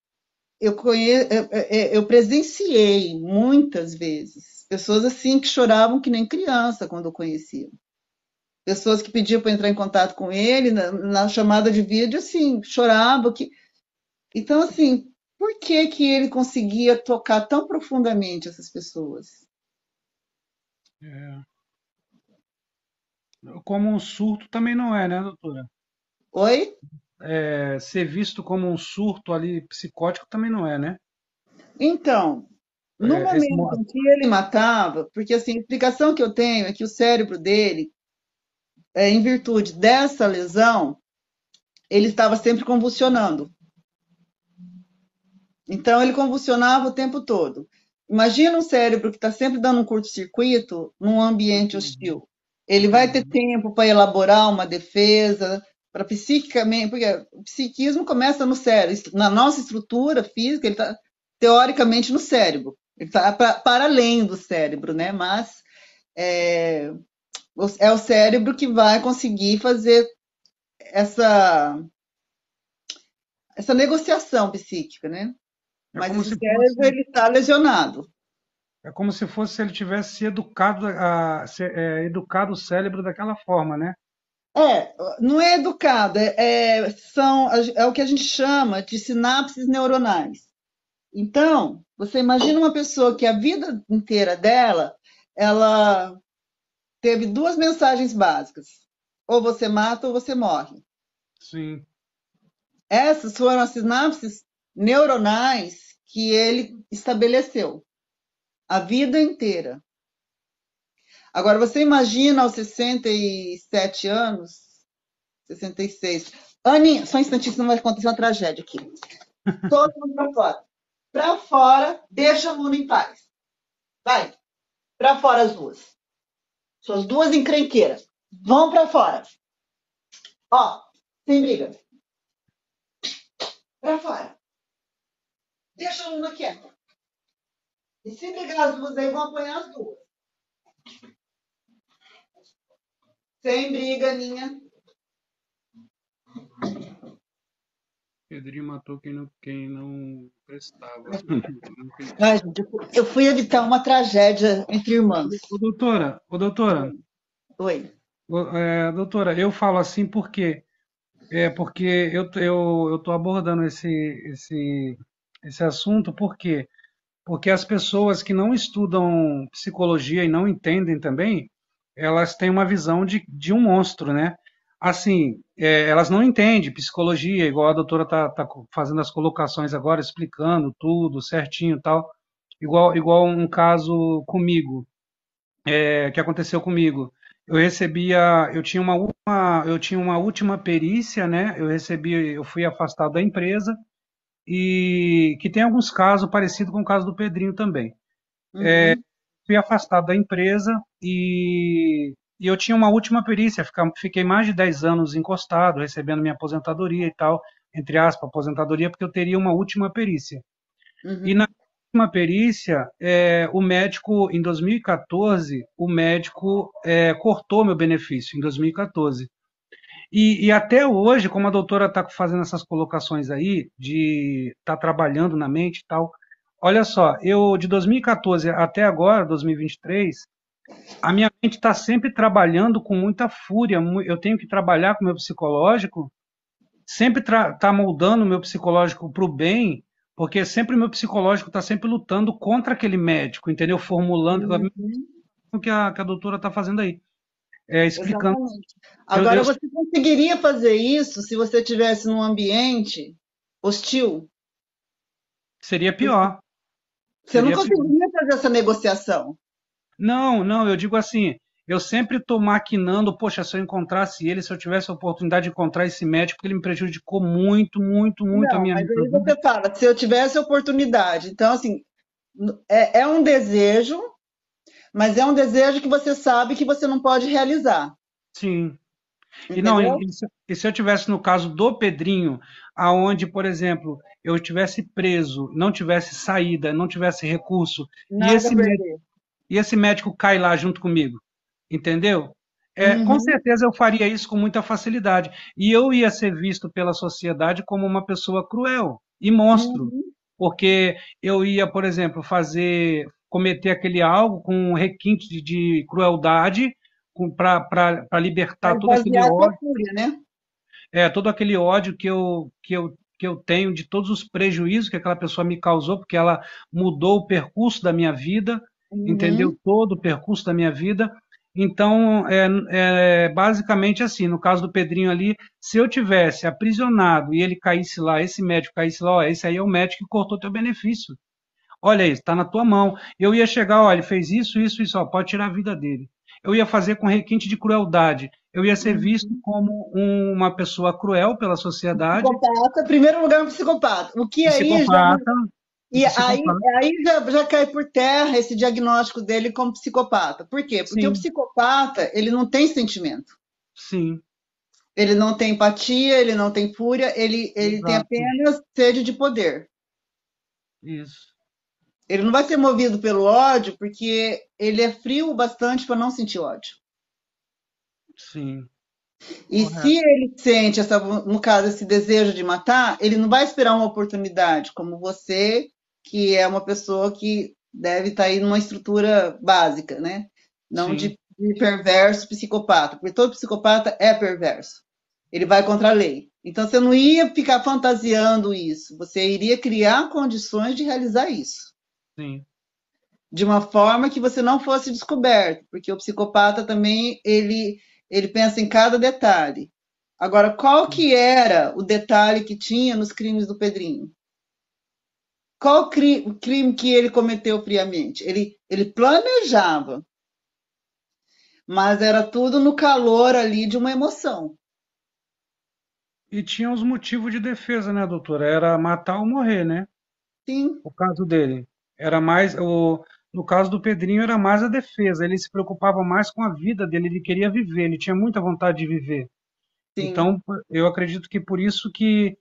eu presenciei muitas vezes pessoas assim que choravam que nem criança quando o conheciam. Pessoas que pediam para entrar em contato com ele na chamada de vídeo, assim, choravam. Então, assim, por que que ele conseguia tocar tão profundamente essas pessoas? É. Como um surto também não é, né, doutora? Oi? Ser visto como um surto ali psicótico também não é, né? Então, no É, esse, momento em que ele matava, porque assim, a explicação que eu tenho é que o cérebro dele, em virtude dessa lesão, ele estava sempre convulsionando. Então, ele convulsionava o tempo todo. Imagina um cérebro que está sempre dando um curto-circuito num ambiente hostil. Ele vai ter uhum, tempo para elaborar uma defesa, para psiquicamente, porque o psiquismo começa no cérebro. Na nossa estrutura física, ele está teoricamente no cérebro. Ele está para além do cérebro, né? Mas é, é o cérebro que vai conseguir fazer essa, essa negociação psíquica, né? é Mas como esse se fosse, cérebro ele está lesionado. é como se fosse se ele tivesse educado, educado o cérebro daquela forma, né? Não é educado, é o que a gente chama de sinapses neuronais. Então, você imagina uma pessoa que a vida inteira dela, ela teve duas mensagens básicas: ou você mata ou você morre. Sim. Essas foram as sinapses neuronais que ele estabeleceu a vida inteira. Agora, você imagina aos 67 anos, 66. Aninha, só um instantinho, senão vai acontecer uma tragédia aqui. Todo mundo pra fora. Pra fora, deixa a Luna em paz. Vai. Pra fora as duas. Suas duas encrenqueiras. Vão pra fora. Ó, sem briga. Pra fora. Deixa a Luna quieta. E se brigar as duas aí, vão apanhar as duas. Sem briga, Aninha. Pedrinho matou quem não prestava. Não Ai, acredito. gente, eu fui evitar uma tragédia entre irmãos. Doutora, Oi. doutora, eu falo assim porque eu tô abordando esse assunto, por quê? Porque as pessoas que não estudam psicologia e não entendem também, elas têm uma visão de um monstro, né? Assim, elas não entendem psicologia, igual a doutora tá fazendo as colocações agora, explicando tudo certinho e tal. Igual um caso comigo, que aconteceu comigo. Eu tinha uma última perícia, né? Eu fui afastado da empresa e que tem alguns casos parecidos com o caso do Pedrinho também. Uhum, Fui afastado da empresa e eu tinha uma última perícia, fiquei mais de 10 anos encostado, recebendo minha aposentadoria e tal, entre aspas, aposentadoria, porque eu teria uma última perícia. E na uhum. última perícia, o médico, em 2014, o médico cortou meu benefício, em 2014. E até hoje, como a doutora está fazendo essas colocações aí, de estar trabalhando na mente e tal, olha só, eu de 2014 até agora, 2023, a minha mente está sempre trabalhando com muita fúria. Eu tenho que trabalhar com o meu psicológico, sempre tá moldando o meu psicológico para o bem, porque sempre o meu psicológico está sempre lutando contra aquele médico, entendeu? Formulando Uhum, o que a doutora está fazendo aí, explicando. exatamente. Eu Agora, você conseguiria fazer isso se você estivesse num ambiente hostil? seria pior, Você não seria pior. conseguiria fazer essa negociação. Não, não, eu digo assim, eu sempre estou maquinando, poxa, se eu encontrasse ele, se eu tivesse a oportunidade de encontrar esse médico, porque ele me prejudicou muito, muito, muito a Não, minha mas aí vida. você fala, se eu tivesse oportunidade. Então, assim, é um desejo, mas é um desejo que você sabe que você não pode realizar, Sim. E não, entendeu? e se eu tivesse no caso do Pedrinho, aonde, por exemplo, eu tivesse preso, não tivesse saída, não tivesse recurso, e Nada a perder. esse médico cai lá junto comigo, entendeu? Com Uhum, certeza eu faria isso com muita facilidade. E eu ia ser visto pela sociedade como uma pessoa cruel e monstro, uhum. porque eu ia, por exemplo, cometer aquele algo com um requinte de crueldade para Para libertar esvaziar a sua fúria, né? todo aquele ódio que eu tenho de todos os prejuízos que aquela pessoa me causou, porque ela mudou o percurso da minha vida, entendeu? Uhum. Todo o percurso da minha vida. Então, basicamente assim, no caso do Pedrinho ali, se eu tivesse aprisionado e ele caísse lá, esse médico caísse lá, ó, esse aí é o médico que cortou teu benefício. Olha isso, está na tua mão. Eu ia chegar, olha, ele fez isso, isso, isso, ó, pode tirar a vida dele. Eu ia fazer com requinte de crueldade. Eu ia ser visto Uhum. como uma pessoa cruel pela sociedade, Psicopata, em primeiro lugar, um psicopata. O que aí já não. psicopata, um E aí, psicopata. já cai por terra esse diagnóstico dele como psicopata. Por quê? Porque o Sim, psicopata, ele não tem sentimento. sim, Ele não tem empatia, ele não tem fúria, ele tem exato, apenas sede de poder. isso, Ele não vai ser movido pelo ódio porque ele é frio o bastante para não sentir ódio. sim, E se correto, ele sente, no caso, esse desejo de matar, ele não vai esperar uma oportunidade, como você, que é uma pessoa que deve estar aí numa estrutura básica, né? Não sim, de perverso psicopata, porque todo psicopata é perverso. Ele vai contra a lei. Então você não ia ficar fantasiando isso, você iria criar condições de realizar isso. sim. De uma forma que você não fosse descoberto, porque o psicopata também ele pensa em cada detalhe. Agora, qual que era o detalhe que tinha nos crimes do Pedrinho? Qual o crime que ele cometeu friamente? Ele planejava, mas era tudo no calor ali de uma emoção. E tinha os motivos de defesa, né, doutora? Era matar ou morrer, né? Sim, O caso dele. Era mais no caso do Pedrinho era mais a defesa. Ele se preocupava mais com a vida dele, ele queria viver, ele tinha muita vontade de viver. sim, Então, eu acredito que por isso que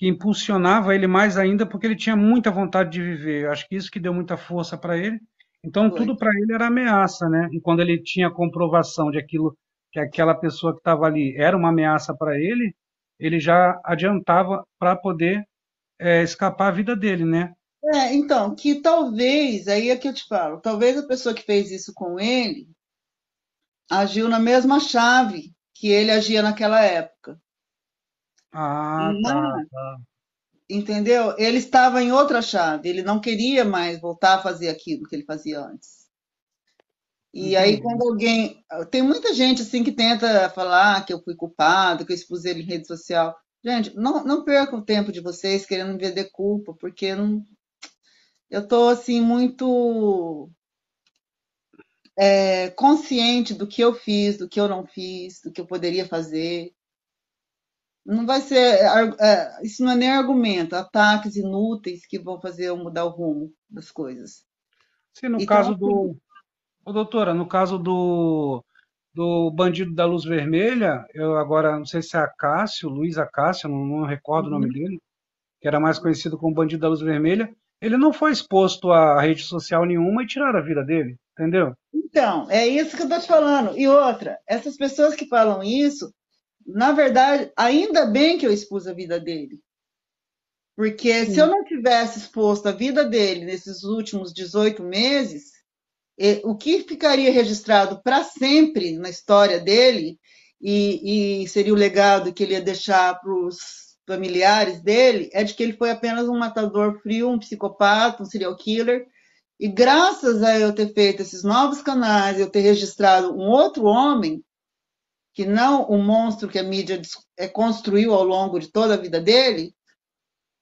impulsionava ele mais ainda, porque ele tinha muita vontade de viver. Eu acho que isso que deu muita força para ele. Então, foi. tudo para ele era ameaça, né? E quando ele tinha comprovação de aquilo que aquela pessoa que estava ali era uma ameaça para ele, ele já adiantava para poder escapar a vida dele, né? Então, que talvez, aí é que eu te falo, talvez a pessoa que fez isso com ele agiu na mesma chave que ele agia naquela época. Ah, tá. Entendeu? Ele estava em outra chave, ele não queria mais voltar a fazer aquilo que ele fazia antes. E aí, Entendi. quando alguém. Tem muita gente assim que tenta falar que eu fui culpado, que eu expus ele em rede social. Gente, não percam o tempo de vocês querendo me vender culpa, porque não, eu estou assim muito consciente do que eu fiz, do que eu não fiz, do que eu poderia fazer. Não vai ser. Isso não é nem argumento, ataques inúteis que vão fazer eu mudar o rumo das coisas. Sim, no Então, caso assim, do. Ô, doutora, no caso do Bandido da Luz Vermelha, eu agora não sei se é Acácio, Luiz Acácio, não recordo o nome uhum. dele, que era mais conhecido como Bandido da Luz Vermelha, ele não foi exposto a rede social nenhuma e tiraram a vida dele, entendeu? Então, é isso que eu estou te falando. E outra, essas pessoas que falam isso, na verdade, ainda bem que eu expus a vida dele. Porque se eu Sim, não tivesse exposto a vida dele nesses últimos 18 meses, o que ficaria registrado para sempre na história dele, e seria o legado que ele ia deixar para os familiares dele, é de que ele foi apenas um matador frio, um psicopata, um serial killer. E graças a eu ter feito esses novos canais, eu ter registrado um outro homem, que não o monstro que a mídia construiu ao longo de toda a vida dele,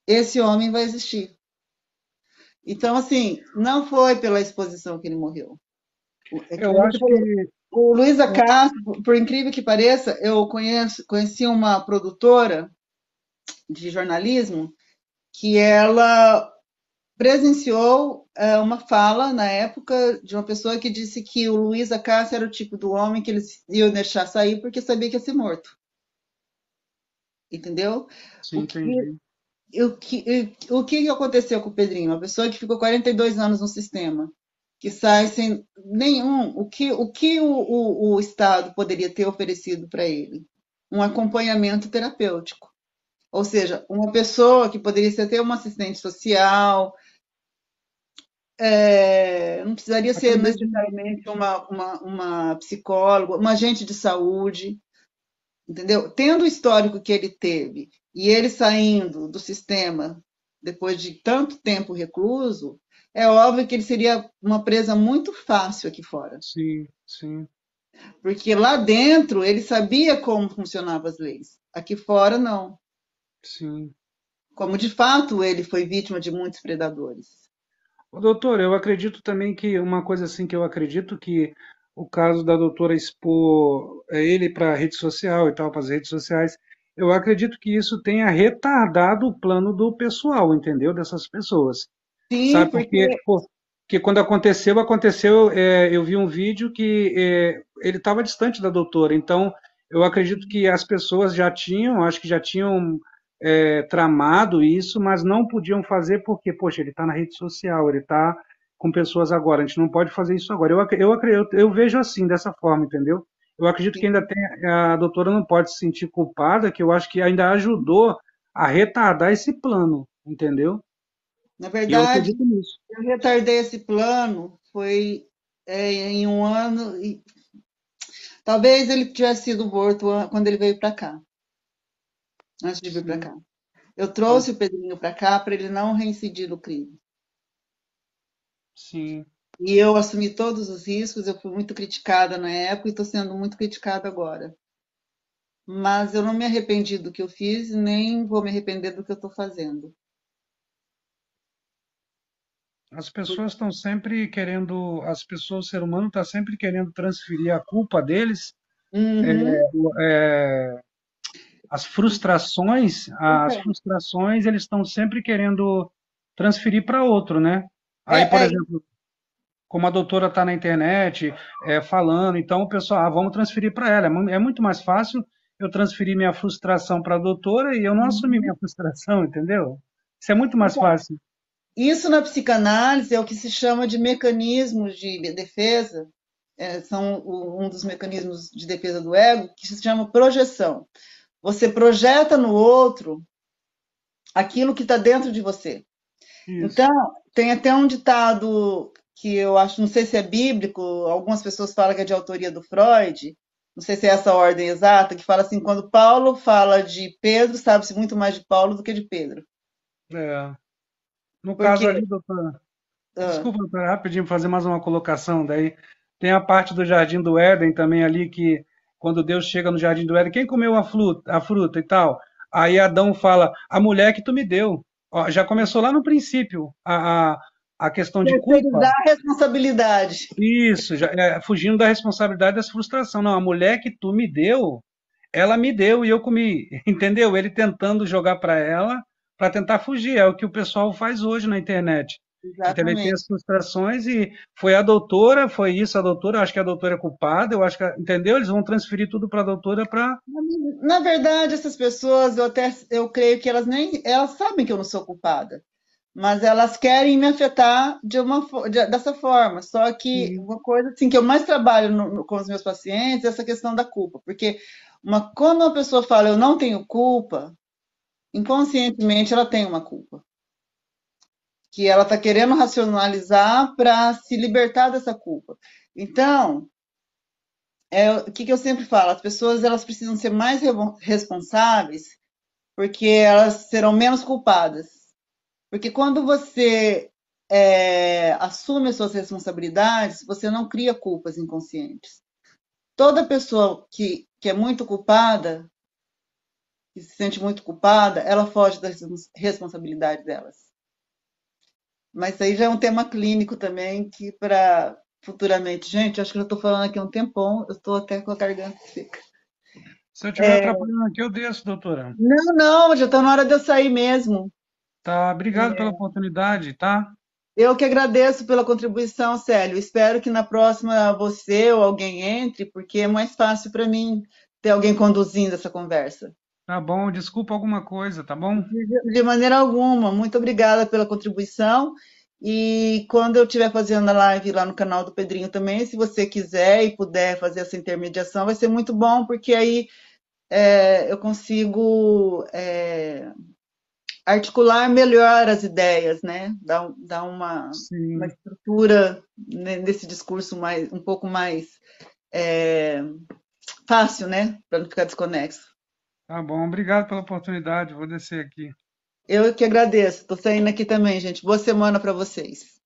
esse homem vai existir. Então, assim, não foi pela exposição que ele morreu. É que eu nem você acho que. falou. O Luiz Castro, por incrível que pareça, eu conheci uma produtora de jornalismo que ela presenciou uma fala na época de uma pessoa que disse que o Luiz Acácio era o tipo do homem que eles iam deixar sair porque sabia que ia ser morto. Entendeu? Sim, O que, entendi. o que aconteceu com o Pedrinho? Uma pessoa que ficou 42 anos no sistema, que sai sem nenhum. O que o Estado poderia ter oferecido para ele? Um acompanhamento terapêutico. Ou seja, uma pessoa que poderia ser até uma assistente social, não precisaria Até ser mesmo. necessariamente uma psicóloga, uma agente de saúde, entendeu? Tendo o histórico que ele teve e ele saindo do sistema depois de tanto tempo recluso, é óbvio que ele seria uma presa muito fácil aqui fora, Sim, sim, porque lá dentro ele sabia como funcionavam as leis, aqui fora não. sim. Como de fato ele foi vítima de muitos predadores. Ô, doutor, eu acredito também que uma coisa assim que eu acredito que o caso da doutora expor ele para a rede social e tal, para as redes sociais, eu acredito que isso tenha retardado o plano do pessoal, entendeu? Dessas pessoas. Sim, Sabe, porque porque quando aconteceu, eu vi um vídeo que ele estava distante da doutora, então eu acredito que as pessoas já tinham, acho que já tinham tramado isso, mas não podiam fazer porque, poxa, ele está na rede social, ele está com pessoas agora, a gente não pode fazer isso agora. Eu vejo assim, dessa forma, entendeu? Eu acredito que ainda tem, a doutora não pode se sentir culpada, que eu acho que ainda ajudou a retardar esse plano, entendeu? na E eu verdade acredito nisso. eu retardei esse plano foi em um ano e talvez ele tivesse sido morto quando ele veio para cá, antes de vir para Sim, cá. Eu sim, trouxe o Pedrinho para cá para ele não reincidir no crime. sim. E eu assumi todos os riscos, eu fui muito criticada na época e estou sendo muito criticada agora. Mas eu não me arrependi do que eu fiz, nem vou me arrepender do que eu estou fazendo. As pessoas estão sempre querendo, as pessoas, o ser humano está sempre querendo transferir a culpa deles, Uhum. é, as Então, frustrações, eles estão sempre querendo transferir para outro, né? Aí, por é, é, exemplo, como a doutora está na internet falando, então o pessoal, vamos transferir para ela. É muito mais fácil eu transferir minha frustração para a doutora e eu não assumir minha frustração, entendeu? Isso é muito mais fácil. isso na psicanálise é o que se chama de mecanismos de defesa, são um dos mecanismos de defesa do ego, que se chama projeção. você projeta no outro aquilo que está dentro de você. Isso. Então, tem até um ditado que eu acho, não sei se é bíblico, algumas pessoas falam que é de autoria do Freud, não sei se é essa a ordem exata, que fala assim, quando Paulo fala de Pedro, sabe-se muito mais de Paulo do que de Pedro. É. No Porque, caso ali, doutora, ah, desculpa, doutora, rapidinho fazer mais uma colocação. Daí tem a parte do Jardim do Éden também ali, que quando Deus chega no Jardim do Éden, quem comeu a fruta e tal? Aí Adão fala, a mulher que tu me deu. Ó, já começou lá no princípio a questão de culpa. terceirizar a responsabilidade. Isso, fugindo da responsabilidade dessa frustração. Não, a mulher que tu me deu, ela me deu e eu comi, entendeu? Ele tentando jogar para ela para tentar fugir. É o que o pessoal faz hoje na internet. A internet tem Exatamente. as frustrações e foi a doutora, foi isso, a doutora, eu acho que a doutora é culpada, eu acho que, entendeu? Eles vão transferir tudo para a doutora para. Na verdade, essas pessoas, eu creio que elas sabem que eu não sou culpada, mas elas querem me afetar dessa forma. Só que Sim, uma coisa assim que eu mais trabalho com os meus pacientes é essa questão da culpa, porque quando uma pessoa fala eu não tenho culpa, inconscientemente ela tem uma culpa, que ela está querendo racionalizar para se libertar dessa culpa. Então, o que eu sempre falo, as pessoas elas precisam ser mais responsáveis porque elas serão menos culpadas. Porque quando você assume as suas responsabilidades, você não cria culpas inconscientes. Toda pessoa que é muito culpada, que se sente muito culpada, ela foge das responsabilidades delas. Mas isso aí já é um tema clínico também, que para futuramente. Gente, acho que eu estou falando aqui há um tempão, eu estou até com a garganta seca. se eu estiver atrapalhando aqui, eu desço, doutora. Não, não, já está na hora de eu sair mesmo. Tá, obrigado pela oportunidade, tá? Eu que agradeço pela contribuição, Célio. Espero que na próxima você ou alguém entre, porque é mais fácil para mim ter alguém conduzindo essa conversa. Tá bom, desculpa alguma coisa, tá bom? De maneira alguma. Muito obrigada pela contribuição. E quando eu estiver fazendo a live lá no canal do Pedrinho também, se você quiser e puder fazer essa intermediação, vai ser muito bom, porque aí eu consigo articular melhor as ideias, né? Dar uma Sim, estrutura nesse discurso um pouco mais é, fácil, né? Para não ficar desconexo. tá bom, obrigado pela oportunidade, vou descer aqui. Eu que agradeço. Estou saindo aqui também, gente. Boa semana para vocês.